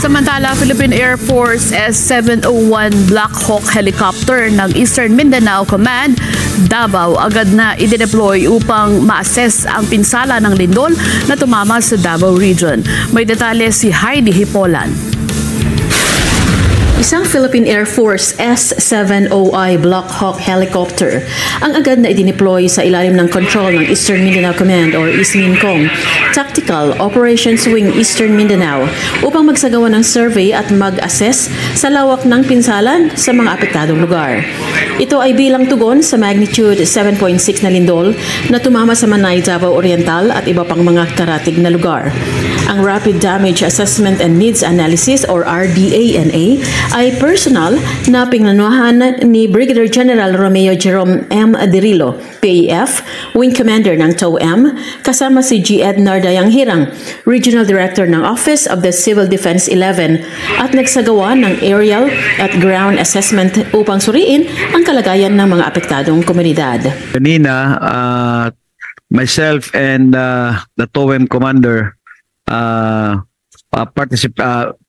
Samantala, Philippine Air Force S-701 Black Hawk helicopter ng Eastern Mindanao Command, Davao, agad na idineploy upang ma-assess ang pinsala ng lindol na tumama sa Davao Region. May detalye si Heidi Hipolan. Isang Philippine Air Force S-701 Black Hawk helicopter ang agad na idineploy sa ilalim ng control ng Eastern Mindanao Command or EastMINCOM Tactical Operations Wing Eastern Mindanao upang magsagawa ng survey at mag-assess sa lawak ng pinsalan sa mga apektadong lugar. Ito ay bilang tugon sa magnitude 7.6 na lindol na tumama sa Manay, Davao Oriental at iba pang mga karatig na lugar. Ang Rapid Damage Assessment and Needs Analysis or RDANA ay personal na pingnanuhan ni Brigadier General Romeo Jerome M. Adirilo, PAF, Wing Commander ng TOM, kasama si G. Ednar Dayanghirang, Regional Director ng Office of the Civil Defense 11 at nagsagawa ng aerial at ground assessment upang suriin ang kalagayan ng mga apektadong komunidad. Kanina, myself and the TOM Commander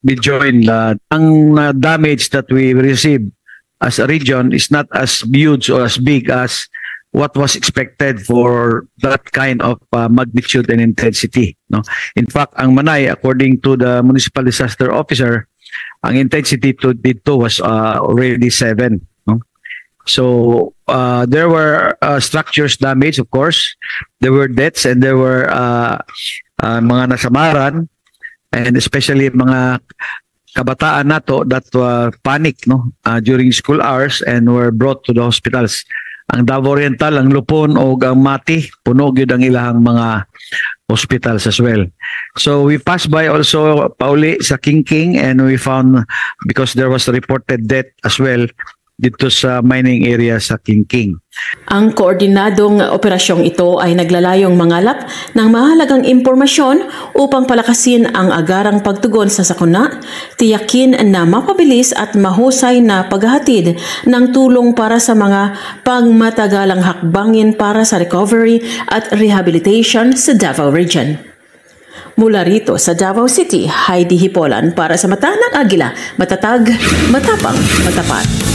we joined. Ang damage that we received as a region is not as huge or as big as what was expected for that kind of magnitude and intensity. No? In fact, ang Manay, according to the Municipal Disaster Officer, ang intensity dito was already 7. No? So there were structures damaged, of course. There were deaths and there were mga nasamaran, and especially mga kabataan nato that panic during school hours and were brought to the hospitals. Ang Davao Oriental, ang Lupon o ang Mati, puno gyud ang ilahang mga hospitals as well. So we passed by also pauli sa Kingking and we found, because there was a reported death as well dito sa mining area sa Kingking. Ang koordinadong operasyong ito ay naglalayong mangalap ng mahalagang impormasyon upang palakasin ang agarang pagtugon sa sakuna, tiyakin na mapabilis at mahusay na paghahatid ng tulong para sa mga pangmatagalang hakbangin para sa recovery at rehabilitation sa Davao Region. Mula rito sa Davao City, Heidi Hipolan para sa Mata ng Agila, matatag, matapang, matapat.